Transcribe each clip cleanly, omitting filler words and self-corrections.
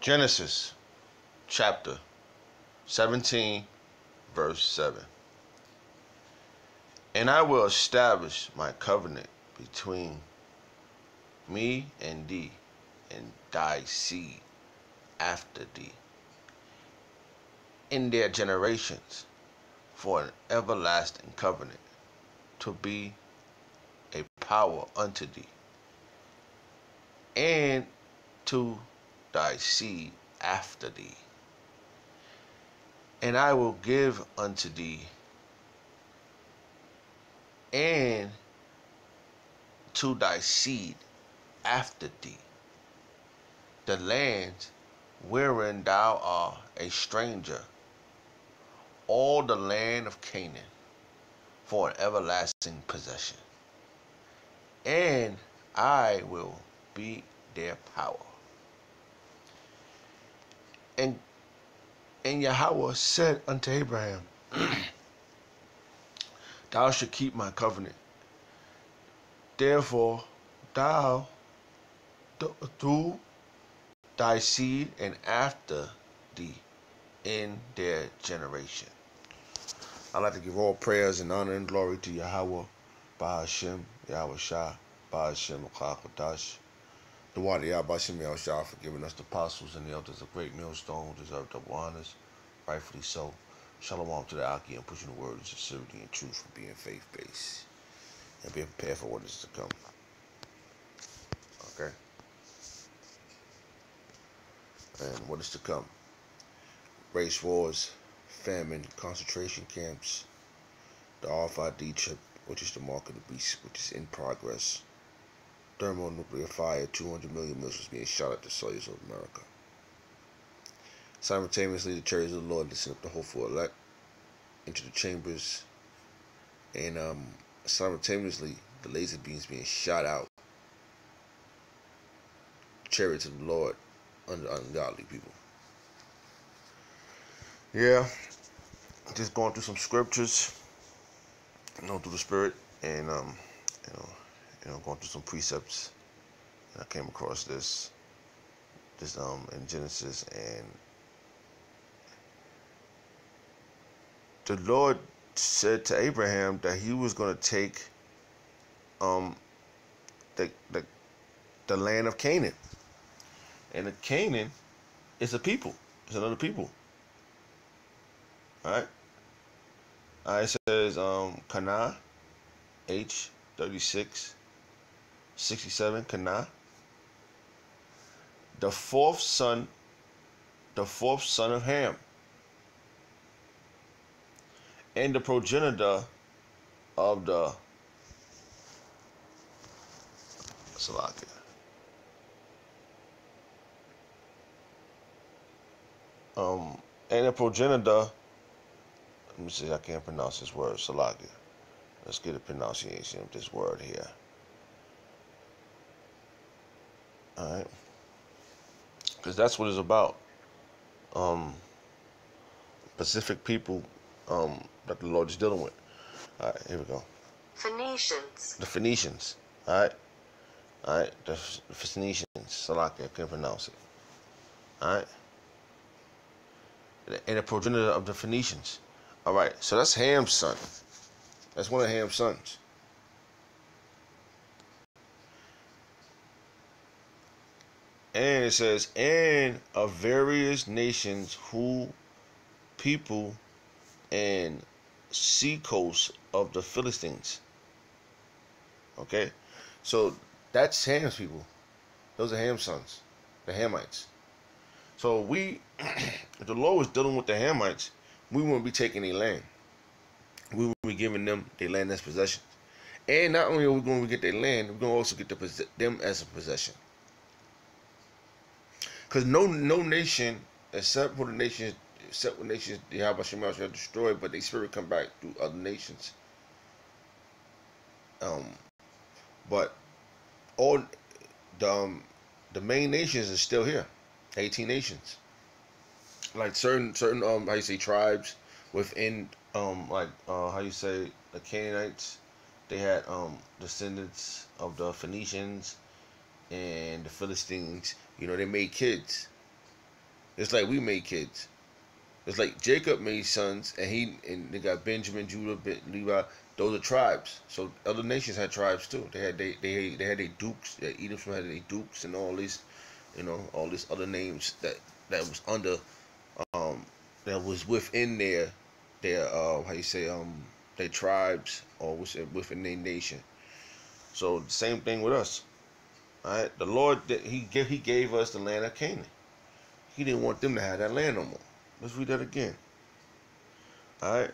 Genesis chapter 17, verse 7. And I will establish my covenant between me and thee, and thy seed after thee, in their generations, for an everlasting covenant, to be a power unto thee, and to thy seed after thee. And I will give unto thee, and to thy seed after thee, the land wherein thou art a stranger, all the land of Canaan, for an everlasting possession. And I will be their power. And Yahweh said unto Abraham, Thou shalt keep my covenant. Therefore, thou, through thy seed and after thee, in their generation. I'd like to give all prayers and honor and glory to Yahweh, Bahashem, Yahweh Shah, Bahashem, Akakadash, the Wadi Yahbashim Yahweh Shah, for giving us the apostles and the elders of great millstone who deserve double honors, rightfully so. Shalom to the Aki and pushing the word of sincerity and truth for being faith-based and being prepared for what is to come. Okay? And what is to come? Race wars, famine, concentration camps, the RFID chip, which is the mark of the beast, which is in progress, thermonuclear fire, 200 million missiles being shot at the soils of America. Simultaneously, the chariots of the Lord listen up the hopeful elect into the chambers, and simultaneously, the laser beams being shot out, chariots of the Lord under ungodly people. Yeah, just going through some scriptures, through the Spirit, and going through some precepts. And I came across this in Genesis, and the Lord said to Abraham that He was going to take the land of Canaan, and the Canaan is a people. It's another people. All right. It says Canaan, H3667, Canaan, the fourth son of Ham, and the progenitor of the Salakia. And the progenitor. Let me see, I can't pronounce this word, Salakia. Let's get a pronunciation of this word here. Alright. Because that's what it's about. Pacific people that the Lord is dealing with. Alright, here we go. Phoenicians. The Phoenicians. Alright. Alright, the Phoenicians. Salakia, I can't pronounce it. Alright. And the progenitor of the Phoenicians. All right, so that's Ham's son. That's one of Ham's sons. And it says, and of various nations who people and sea coast of the Philistines. Okay, so that's Ham's people. Those are Ham's sons, the Hamites. So if the Lord was dealing with the Hamites, we wouldn't be taking their land. We would be giving them their land as possession. And not only are we going to get their land, we're going to also get them as a possession. Because no nation, except what nations the Habashim shall destroy, but their spirit come back through other nations. But all the main nations are still here. 18 nations. Like certain how you say tribes within how you say the Canaanites, they had descendants of the Phoenicians and the Philistines. They made kids. It's like we made kids. It's like Jacob made sons, and they got Benjamin, Judah, Levi. Those are tribes. So other nations had tribes too. They had their dukes. Edom had their dukes and all these, all these other names that was under, um that was within their how you say, their tribes, or within their nation. So the same thing with us. All right, the Lord, he gave us the land of Canaan. He didn't want them to have that land no more. Let's read that again. All right.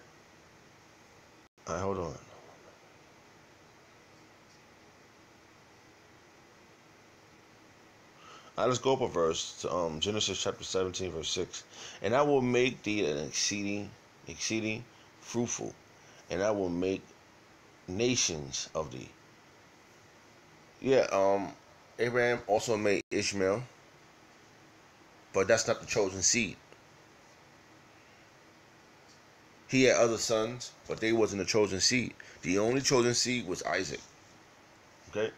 All right, hold on. All right, let's go up a verse to Genesis chapter 17, verse 6. And I will make thee an exceeding fruitful, and I will make nations of thee. Yeah, Abraham also made Ishmael, but that's not the chosen seed. He had other sons, but they wasn't the chosen seed. The only chosen seed was Isaac. Okay?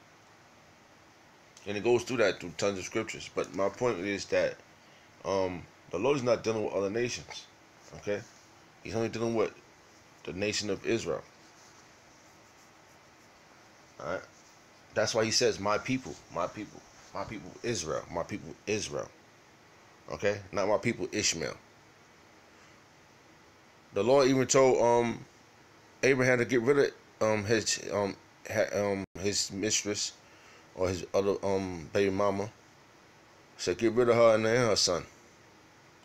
And it goes through that through tons of scriptures. But my point is that the Lord is not dealing with other nations. Okay? He's only dealing with the nation of Israel. Alright? That's why he says, my people, Israel, my people, Israel. Okay? Not my people, Ishmael. The Lord even told Abraham to get rid of his mistress, or his other baby mama. Said get rid of her and her son,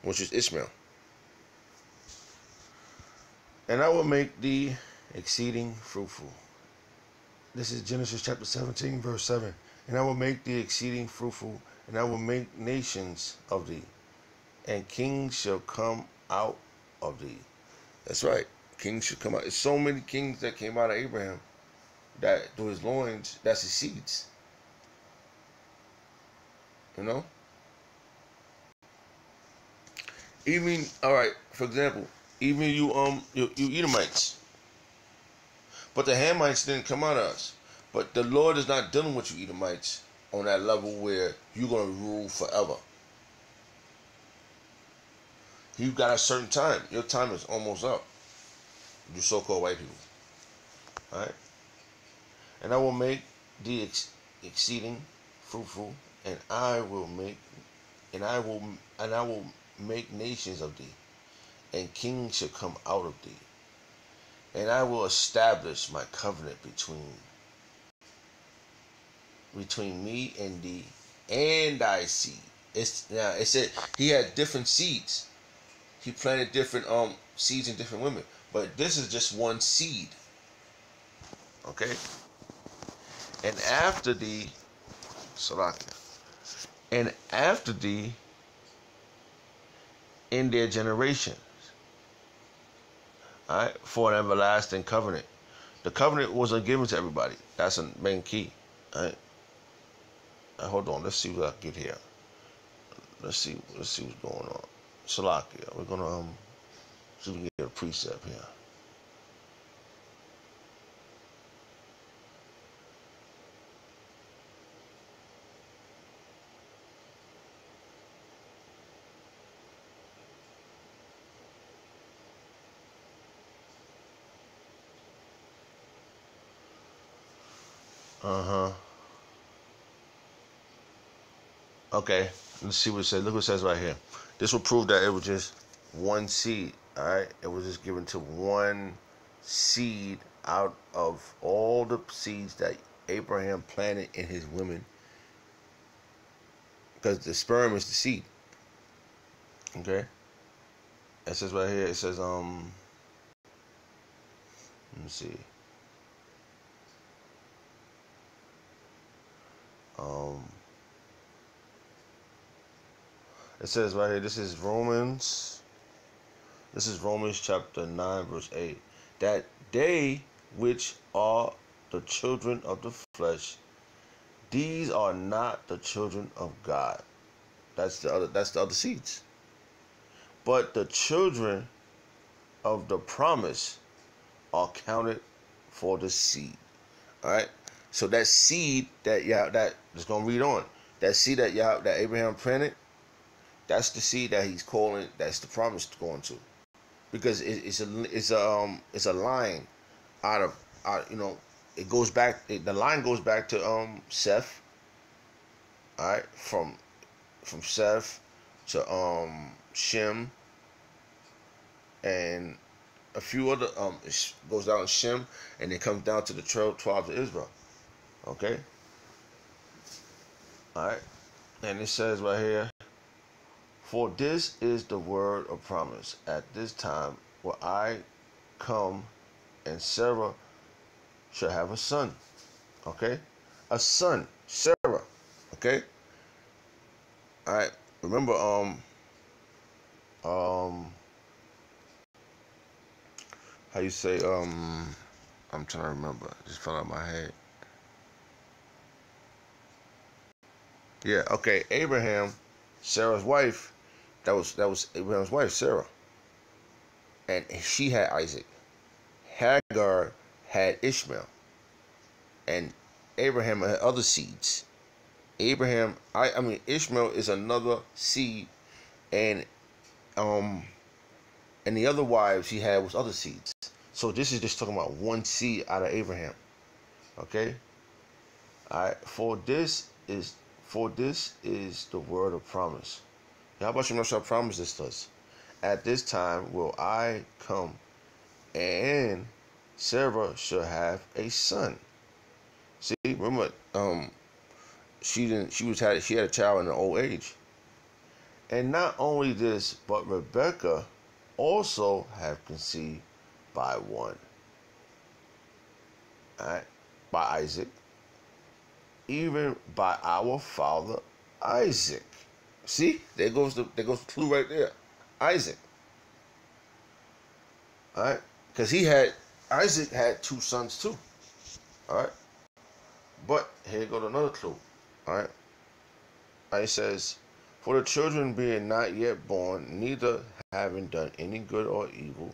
which is Ishmael. And I will make thee exceeding fruitful. This is Genesis chapter 17, verse 7. And I will make thee exceeding fruitful, and I will make nations of thee, and kings shall come out of thee. That's right. Kings should come out. There's so many kings that came out of Abraham that through his loins, that's his seeds. You know? Even, all right, for example, even you Edomites. But the Hamites didn't come out of us. But the Lord is not dealing with you Edomites on that level where you're going to rule forever. You've got a certain time. Your time is almost up. You so-called white people. Alright? And I will make thee exceeding fruitful, and I will make nations of thee, and kings shall come out of thee. And I will establish my covenant between me and thee and thy seed. It said he had different seeds. He planted different seeds in different women. But this is just one seed. Okay? And after thee, Salakia. And after thee in their generations. Alright? For an everlasting covenant. The covenant wasn't given to everybody. That's a main key. Alright? Hold on, let's see what I get here. Let's see what's going on. Salakia. We're gonna see if we can get a precept here. Okay, let's see what it says. Look what it says right here. This will prove that it was just one seed. Alright, it was just given to one seed out of all the seeds that Abraham planted in his women, because the sperm is the seed. Okay, it says right here. It says let me see. It says right here. This is Romans chapter 9, verse 8. That they which are the children of the flesh, these are not the children of God. That's the other seeds. But the children of the promise are counted for the seed. Alright? So that seed that let's gonna read on. That seed that Abraham planted, That's the seed that he's calling. That's the promise going to, because it's a line out of it goes back. The line goes back to Seth. All right, from Seth to Shem and a few other it goes down to Shem and it comes down to the 12 tribes of Israel. Okay. All right, and it says right here, for this is the word of promise. At this time will I come, and Sarah shall have a son. Okay, a son, Sarah. Okay. All right. Remember, how you say, I'm trying to remember. It just fell out of my head. Yeah. Okay. Abraham, Sarah's wife. That was Abraham's wife, Sarah, and she had Isaac. Hagar had Ishmael, and Abraham had other seeds. I mean Ishmael is another seed, and um and the other wives he had was other seeds. So this is just talking about one seed out of Abraham. Okay. All right. For this is the word of promise. How about you know shall promise this to us? At this time will I come, and Sarah shall have a son. See, remember, she had a child in an old age. And not only this, but Rebekah also have conceived by one. Alright, by Isaac, even by our father Isaac. See, there goes the clue right there. Isaac. Alright? Because Isaac had two sons too. Alright? But here goes another clue. Alright? It says, for the children being not yet born, neither having done any good or evil,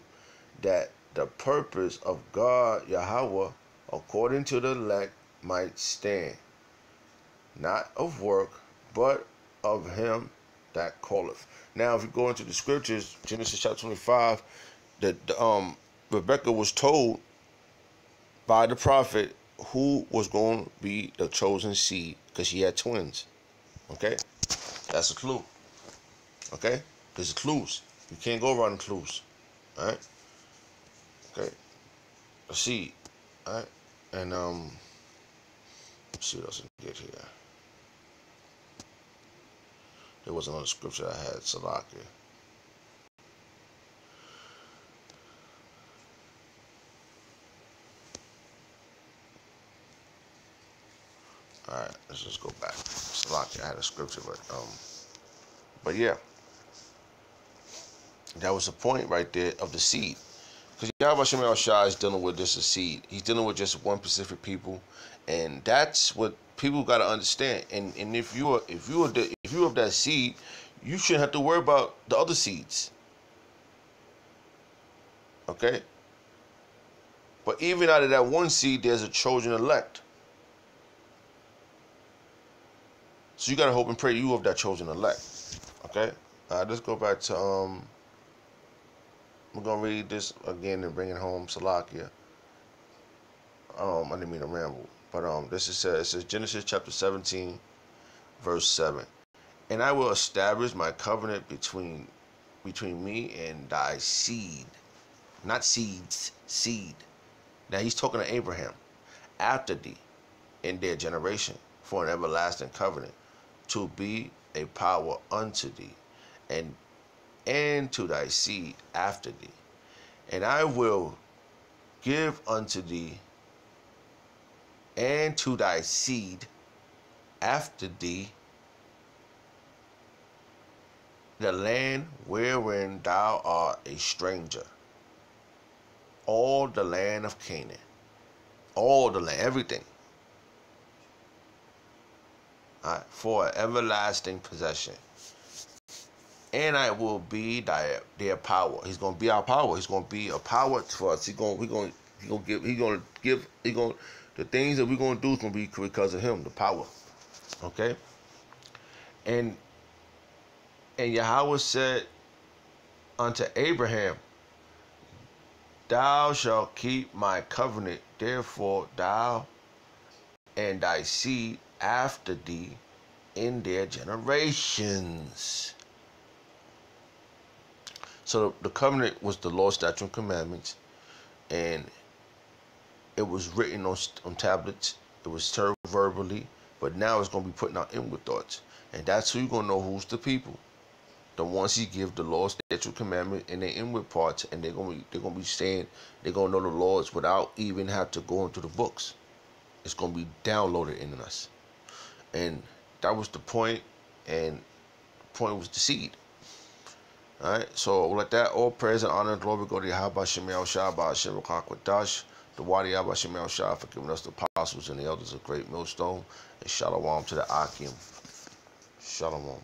that the purpose of God Yahweh according to the elect might stand, not of work, but of him that calleth. Now, if you go into the scriptures, Genesis chapter 25, that Rebekah was told by the prophet who was going to be the chosen seed, because she had twins. Okay, that's a clue. Okay, there's clues. You can't go around the clues. All right. Okay, a seed. All right, and let's see what else I can get here. There was another scripture I had, Salakia. All right, let's just go back. Salakia, I had a scripture, but yeah, that was the point right there of the seed. Because Yahweh Shem Shai is dealing with this a seed. He's dealing with just one specific people, and that's what people got to understand. And if you are of that seed, you shouldn't have to worry about the other seeds. Okay. But even out of that one seed, there's a chosen elect. So you got to hope and pray you of that chosen elect. Okay. Let's go back to we're gonna read this again and bring it home, Salakia. I didn't mean to ramble, but it says Genesis chapter 17, verse 7. And I will establish my covenant between me and thy seed, not seeds, seed. Now he's talking to Abraham, after thee, in their generation, for an everlasting covenant, to be a power unto thee, and to thy seed after thee. And I will give unto thee and to thy seed after thee the land wherein thou art a stranger, all the land of Canaan, all the land, everything, for an everlasting possession. And I will be their power. He's gonna be our power. He's gonna be a power for us. He's gonna give the things that we're gonna do is gonna be because of him, the power. Okay. And And Yahweh said unto Abraham, Thou shalt keep my covenant, therefore thou and thy seed after thee in their generations. So the covenant was the law, statute, and commandments, and it was written on tablets. It was served verbally, but now it's going to be putting out inward thoughts, and that's who you're going to know who's the people. The ones he give the law, statute, commandment, and their inward parts, and they're gonna be saying they're gonna know the laws without even have to go into the books. It's gonna be downloaded in us, and that was the point. And the point was the seed. All right. So let that all praise and honor and glory go to Yahweh Shemel Shah by Hashem Kwadash, the Wadi Yahweh Shemel Shah for giving us the apostles and the elders of great millstone, and shalom to the Akim. Shalom.